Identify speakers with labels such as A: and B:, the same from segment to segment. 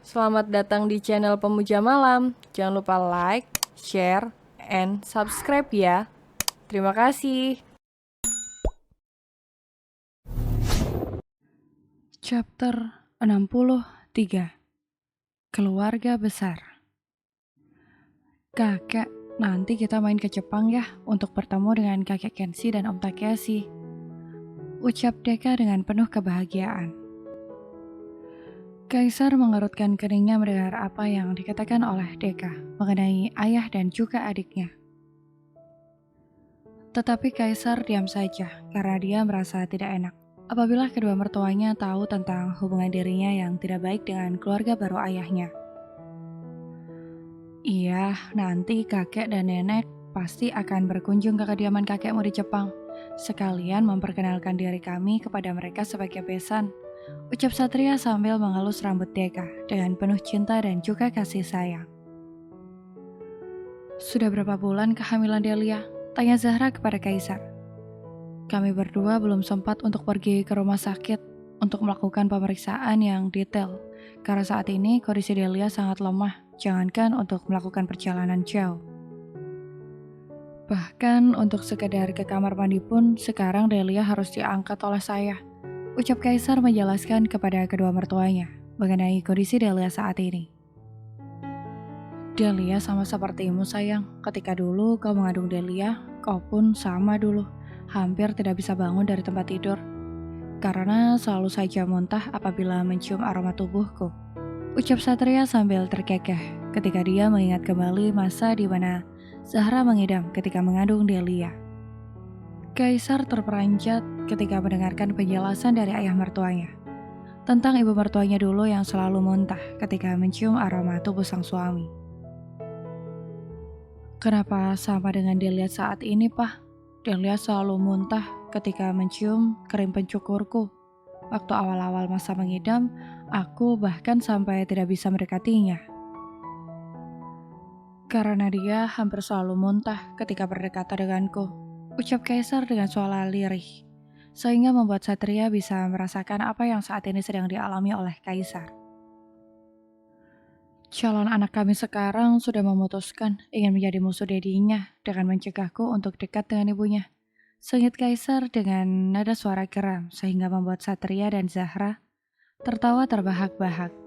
A: Selamat datang di channel Pemuja Malam. Jangan lupa like, share, and subscribe ya. Terima kasih.
B: Chapter 63. Keluarga Besar. Kakek, nanti kita main ke Jepang ya untuk bertemu dengan kakek Kenshi dan Om Takeshi. Ucap Deka dengan penuh kebahagiaan. Kaisar mengerutkan keningnya mendengar apa yang dikatakan oleh Deka mengenai ayah dan juga adiknya. Tetapi Kaisar diam saja karena dia merasa tidak enak apabila kedua mertuanya tahu tentang hubungan dirinya yang tidak baik dengan keluarga baru ayahnya. Iya, nanti kakek dan nenek pasti akan berkunjung ke kediaman kakekmu di Jepang. Sekalian memperkenalkan diri kami kepada mereka sebagai besan. Ucap Satria sambil mengelus rambut Deka dengan penuh cinta dan juga kasih sayang. Sudah berapa bulan kehamilan Delia? Tanya Zahra kepada Kaisar. Kami berdua belum sempat untuk pergi ke rumah sakit untuk melakukan pemeriksaan yang detail. Karena saat ini kondisi Delia sangat lemah, jangankan untuk melakukan perjalanan jauh. Bahkan untuk sekedar ke kamar mandi pun sekarang Delia harus diangkat oleh saya. Ucap Kaisar menjelaskan kepada kedua mertuanya mengenai kondisi Delia saat ini. Delia sama sepertimu sayang, ketika dulu kau mengandung Delia, kau pun sama dulu, hampir tidak bisa bangun dari tempat tidur. Karena selalu saja muntah apabila mencium aroma tubuhku. Ucap Satria sambil terkekeh ketika dia mengingat kembali masa di mana Zahra mengidam ketika mengandung Delia. Kaisar terperanjat ketika mendengarkan penjelasan dari ayah mertuanya tentang ibu mertuanya dulu yang selalu muntah ketika mencium aroma tubuh sang suami. Kenapa sama dengan Delia saat ini, Pak? Delia selalu muntah ketika mencium krim pencukurku. Waktu awal-awal masa mengidam, aku bahkan sampai tidak bisa mendekatinya. Karena dia hampir selalu muntah ketika berdekatan denganku, ucap Kaisar dengan suara lirih, sehingga membuat Satria bisa merasakan apa yang saat ini sedang dialami oleh Kaisar. Calon anak kami sekarang sudah memutuskan ingin menjadi musuh dedinya dengan mencegahku untuk dekat dengan ibunya. Sengit Kaisar dengan nada suara geram sehingga membuat Satria dan Zahra tertawa terbahak-bahak.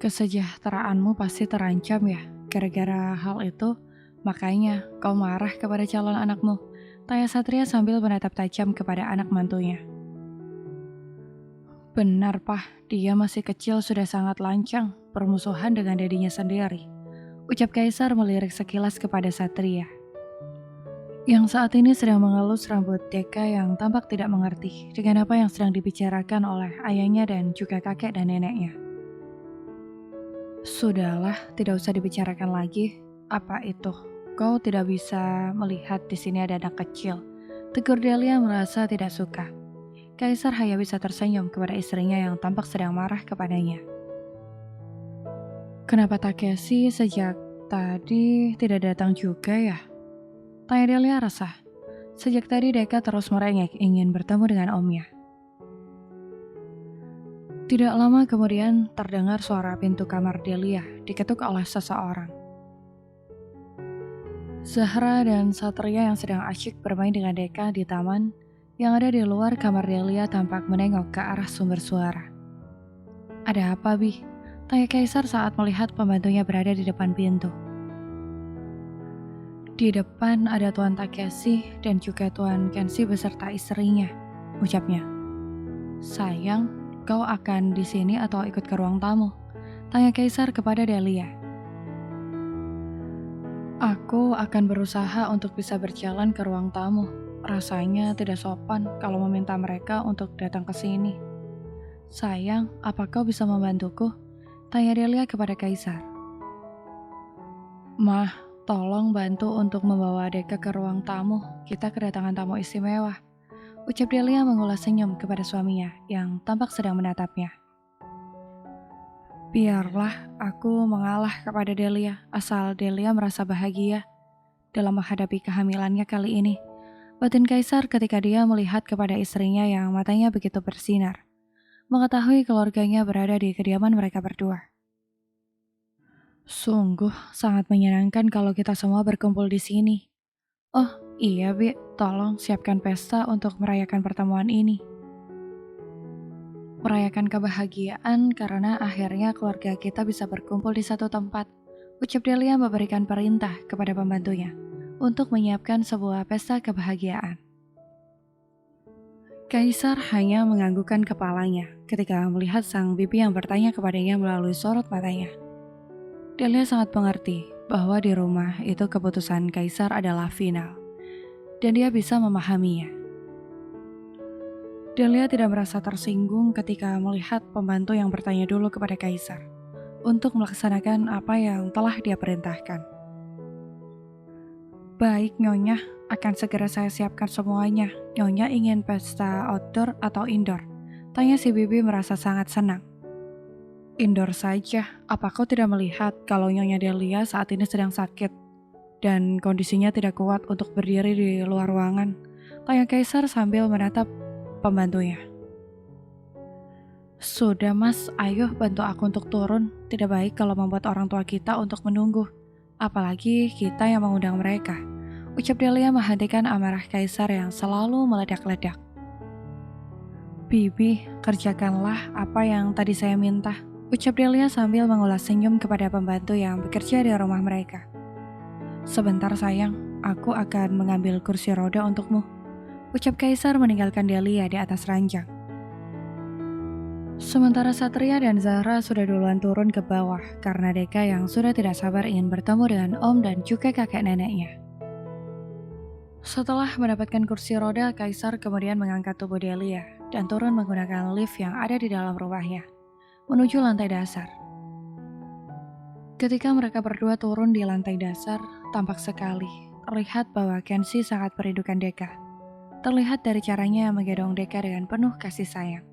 B: Kesejahteraanmu pasti terancam ya, gara-gara hal itu, makanya kau marah kepada calon anakmu, tanya Satria sambil menatap tajam kepada anak mantunya. Benar, Pak, dia masih kecil sudah sangat lancang, permusuhan dengan dedinya sendiri. Ucap Kaisar melirik sekilas kepada Satria, yang saat ini sedang mengelus rambut Deka yang tampak tidak mengerti dengan apa yang sedang dibicarakan oleh ayahnya dan juga kakek dan neneknya. Sudahlah, tidak usah dibicarakan lagi. Apa itu? Kau tidak bisa melihat di sini ada anak kecil. Tegur Delia merasa tidak suka. Kaisar hanya bisa tersenyum kepada istrinya yang tampak sedang marah kepadanya. Kenapa Takeshi sejak tadi tidak datang juga ya? Tanya Delia resah. Sejak tadi Deka terus merengek ingin bertemu dengan omnya. Tidak lama kemudian terdengar suara pintu kamar Delia diketuk oleh seseorang. Zahra dan Satria yang sedang asyik bermain dengan Deka di taman yang ada di luar kamar Delia tampak menengok ke arah sumber suara. Ada apa, Bi? Tanya Kaisar saat melihat pembantunya berada di depan pintu. Di depan ada Tuan Takeshi dan juga Tuan Kenshi beserta istrinya, ucapnya. Sayang, kau akan di sini atau ikut ke ruang tamu? Tanya Kaisar kepada Delia. Aku akan berusaha untuk bisa berjalan ke ruang tamu. Rasanya tidak sopan kalau meminta mereka untuk datang ke sini. Sayang, apa kau bisa membantuku? Tanya Delia kepada Kaisar. Mah, tolong bantu untuk membawa Deka ke ruang tamu. Kita kedatangan tamu istimewa. Ucap Delia mengulas senyum kepada suaminya yang tampak sedang menatapnya. Biarlah aku mengalah kepada Delia, asal Delia merasa bahagia dalam menghadapi kehamilannya kali ini. Batin Kaisar ketika dia melihat kepada istrinya yang matanya begitu bersinar. mengetahui keluarganya berada di kediaman mereka berdua. Sungguh sangat menyenangkan kalau kita semua berkumpul di sini. Oh iya, Bi, tolong siapkan pesta untuk merayakan pertemuan ini. Merayakan kebahagiaan karena akhirnya keluarga kita bisa berkumpul di satu tempat. Ucap Delia memberikan perintah kepada pembantunya untuk menyiapkan sebuah pesta kebahagiaan. Kaisar hanya menganggukkan kepalanya ketika melihat sang bibi yang bertanya kepadanya melalui sorot matanya. Delia sangat mengerti bahwa di rumah itu keputusan Kaisar adalah final, dan dia bisa memahaminya. Delia tidak merasa tersinggung ketika melihat pembantu yang bertanya dulu kepada Kaisar untuk melaksanakan apa yang telah dia perintahkan. Baik, Nyonya, akan segera saya siapkan semuanya. Nyonya ingin pesta outdoor atau indoor? Tanya si bibi merasa sangat senang. Indoor saja, apa kau tidak melihat kalau Nyonya Delia saat ini sedang sakit dan kondisinya tidak kuat untuk berdiri di luar ruangan? Tanya Kaisar sambil menatap pembantunya. Sudah mas, ayo bantu aku untuk turun. Tidak baik kalau membuat orang tua kita untuk menunggu. Apalagi kita yang mengundang mereka. Ucap Delia menghentikan amarah Kaisar yang selalu meledak-ledak. Bibi, kerjakanlah apa yang tadi saya minta. Ucap Delia sambil mengulas senyum kepada pembantu yang bekerja di rumah mereka. Sebentar sayang, aku akan mengambil kursi roda untukmu. Ucap Kaisar meninggalkan Delia di atas ranjang. Sementara Satria dan Zahra sudah duluan turun ke bawah karena Deka yang sudah tidak sabar ingin bertemu dengan Om dan juga kakek neneknya. Setelah mendapatkan kursi roda, Kaisar kemudian mengangkat tubuh Delia dan turun menggunakan lift yang ada di dalam rumahnya, menuju lantai dasar. Ketika mereka berdua turun di lantai dasar, tampak sekali terlihat bahwa Kenshi sangat merindukan Deka. Terlihat dari caranya menggendong Deka dengan penuh kasih sayang.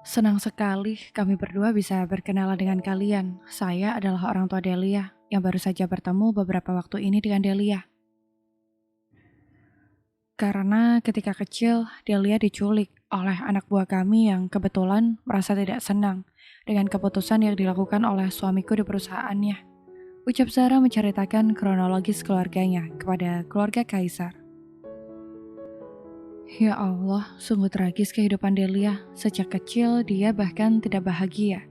B: Senang sekali kami berdua bisa berkenalan dengan kalian. Saya adalah orang tua Delia yang baru saja bertemu beberapa waktu ini dengan Delia. Karena ketika kecil, Delia diculik oleh anak buah kami yang kebetulan merasa tidak senang dengan keputusan yang dilakukan oleh suamiku di perusahaannya. Ucap Zahra menceritakan kronologis keluarganya kepada keluarga Kaisar. Ya Allah, sungguh tragis kehidupan Delia. Sejak kecil dia bahkan tidak bahagia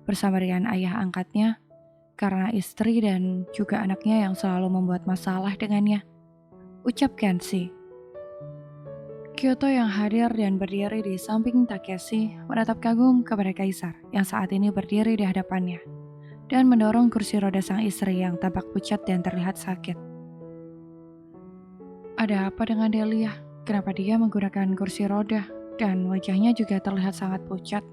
B: bersama dengan ayah angkatnya karena istri dan juga anaknya yang selalu membuat masalah dengannya. Ucap Kenshi. Kyoto yang hadir dan berdiri di samping Takeshi menatap kagum kepada Kaisar yang saat ini berdiri di hadapannya dan mendorong kursi roda sang istri yang tampak pucat dan terlihat sakit. Ada apa dengan Delia? Kenapa dia menggunakan kursi roda dan wajahnya juga terlihat sangat pucat?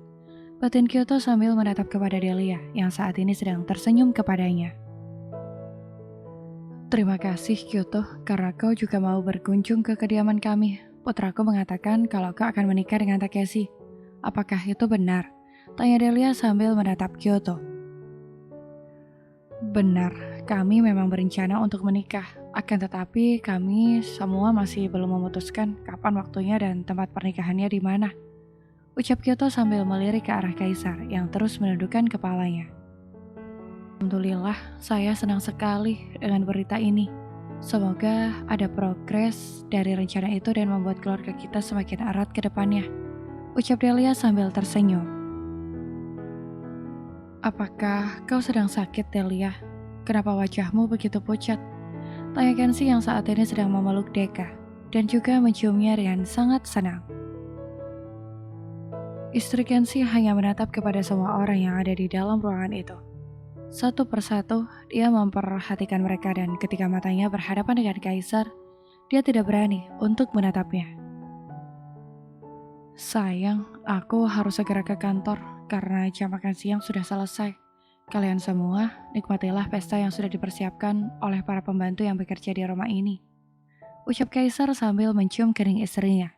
B: Batin Kyoto sambil menatap kepada Delia yang saat ini sedang tersenyum kepadanya. Terima kasih Kyoto karena kau juga mau berkunjung ke kediaman kami. Putraku mengatakan kalau kau akan menikah dengan Takeshi. Apakah itu benar? Tanya Delia sambil menatap Kyoto. Benar, kami memang berencana untuk menikah. Akan tetapi kami semua masih belum memutuskan kapan waktunya dan tempat pernikahannya di mana. Ucap Kyoto sambil melirik ke arah Kaisar yang terus menundukkan kepalanya. Alhamdulillah, saya senang sekali dengan berita ini. Semoga ada progres dari rencana itu dan membuat keluarga kita semakin erat ke depannya. Ucap Delia sambil tersenyum. Apakah kau sedang sakit, Delia? Kenapa wajahmu begitu pucat? Tanya Kenshi yang saat ini sedang memeluk Deka dan juga menciumnya dengan sangat senang. Istri Kenshi hanya menatap kepada semua orang yang ada di dalam ruangan itu. Satu persatu, dia memperhatikan mereka dan ketika matanya berhadapan dengan Kaisar, dia tidak berani untuk menatapnya. Sayang, aku harus segera ke kantor karena jam makan siang sudah selesai. Kalian semua, nikmatilah pesta yang sudah dipersiapkan oleh para pembantu yang bekerja di rumah ini. Ucap Kaisar sambil mencium kening istrinya.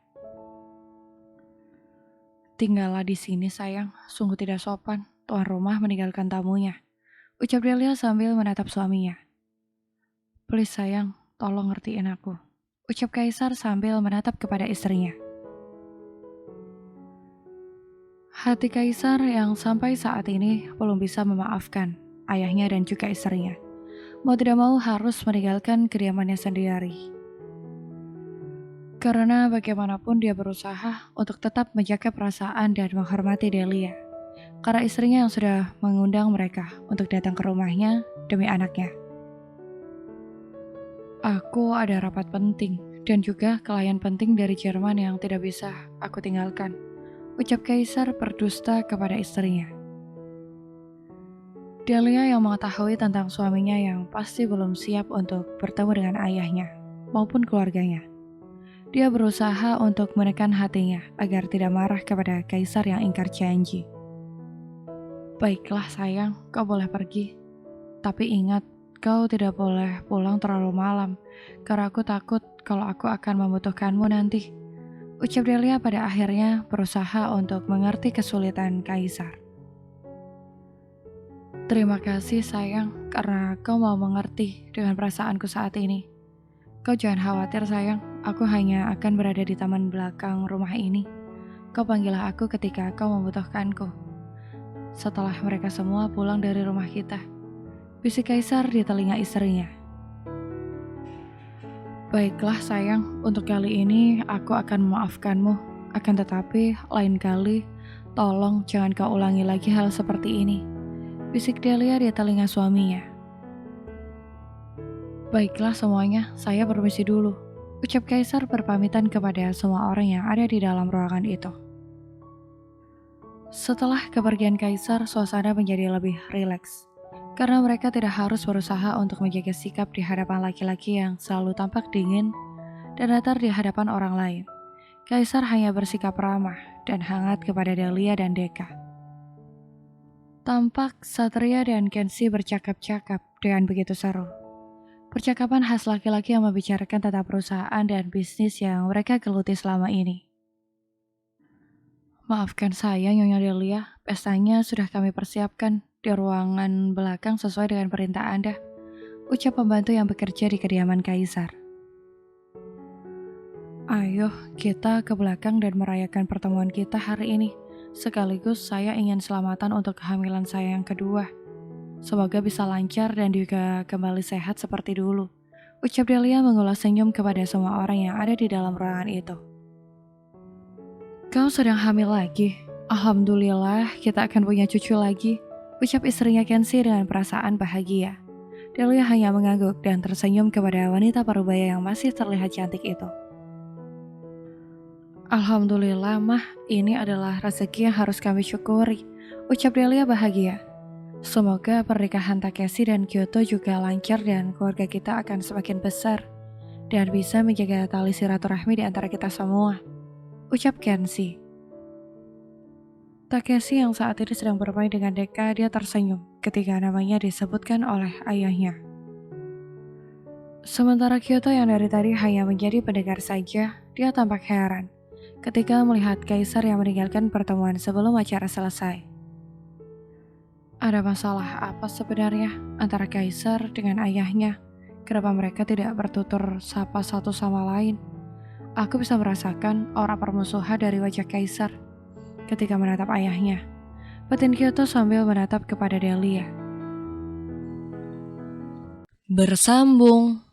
B: Tinggallah di sini sayang, sungguh tidak sopan. Tuan rumah meninggalkan tamunya. Ucap Delia sambil menatap suaminya. Please sayang, tolong ngertiin aku. Ucap Kaisar sambil menatap kepada istrinya. Hati Kaisar yang sampai saat ini belum bisa memaafkan ayahnya dan juga istrinya. Mau tidak mau harus meninggalkan kediamannya sendiri. Karena bagaimanapun dia berusaha untuk tetap menjaga perasaan dan menghormati Delia. Karena istrinya yang sudah mengundang mereka untuk datang ke rumahnya demi anaknya. Aku ada rapat penting dan juga klien penting dari Jerman yang tidak bisa aku tinggalkan. Ucap Kaisar berdusta kepada istrinya. Delia yang mengetahui tentang suaminya yang pasti belum siap untuk bertemu dengan ayahnya maupun keluarganya. Dia berusaha untuk menekan hatinya agar tidak marah kepada Kaisar yang ingkar janji. Baiklah sayang, kau boleh pergi. Tapi ingat, kau tidak boleh pulang terlalu malam, karena aku takut kalau aku akan membutuhkanmu nanti. Ucap Delia pada akhirnya berusaha untuk mengerti kesulitan Kaisar. Terima kasih sayang, karena kau mau mengerti dengan perasaanku saat ini. Kau jangan khawatir sayang, aku hanya akan berada di taman belakang rumah ini. Kau panggillah aku ketika kau membutuhkanku. Setelah mereka semua pulang dari rumah kita, bisik Kaisar di telinga istrinya. Baiklah sayang, untuk kali ini aku akan memaafkanmu. Akan tetapi, lain kali, tolong jangan kau ulangi lagi hal seperti ini. Bisik Delia di telinga suaminya. Baiklah semuanya, saya permisi dulu. Ucap Kaisar berpamitan kepada semua orang yang ada di dalam ruangan itu. Setelah kepergian Kaisar, suasana menjadi lebih rileks. Karena mereka tidak harus berusaha untuk menjaga sikap di hadapan laki-laki yang selalu tampak dingin dan datar di hadapan orang lain. Kaisar hanya bersikap ramah dan hangat kepada Delia dan Deka. Tampak Satria dan Kenzi bercakap-cakap dengan begitu seru. Percakapan khas laki-laki yang membicarakan tentang perusahaan dan bisnis yang mereka geluti selama ini. Maafkan saya, Nyonya Delia, pestanya sudah kami persiapkan di ruangan belakang sesuai dengan perintah Anda, ucap pembantu yang bekerja di kediaman Kaisar. Ayo, kita ke belakang dan merayakan pertemuan kita hari ini. Sekaligus saya ingin selamatan untuk kehamilan saya yang kedua. Semoga bisa lancar dan juga kembali sehat seperti dulu, ucap Delia mengulas senyum kepada semua orang yang ada di dalam ruangan itu. Kau sedang hamil lagi? Alhamdulillah, kita akan punya cucu lagi, ucap istrinya Kenzi dengan perasaan bahagia. Delia hanya mengangguk dan tersenyum kepada wanita parubaya yang masih terlihat cantik itu. Alhamdulillah, Mah, ini adalah rezeki yang harus kami syukuri, ucap Delia bahagia. Semoga pernikahan Takeshi dan Kyoto juga lancar dan keluarga kita akan semakin besar dan bisa menjaga tali silaturahmi di antara kita semua, ucap Kenzi. Takeshi yang saat ini sedang bermain dengan Deka, dia tersenyum ketika namanya disebutkan oleh ayahnya. Sementara Kyoto yang dari tadi hanya menjadi pendengar saja, dia tampak heran ketika melihat Kaisar yang meninggalkan pertemuan sebelum acara selesai. Ada masalah apa sebenarnya antara Kaisar dengan ayahnya? Kenapa mereka tidak bertutur sapa satu sama lain? Aku bisa merasakan aura permusuhan dari wajah Kaisar ketika menatap ayahnya. Batin Kyoto sambil menatap kepada Delia. Bersambung.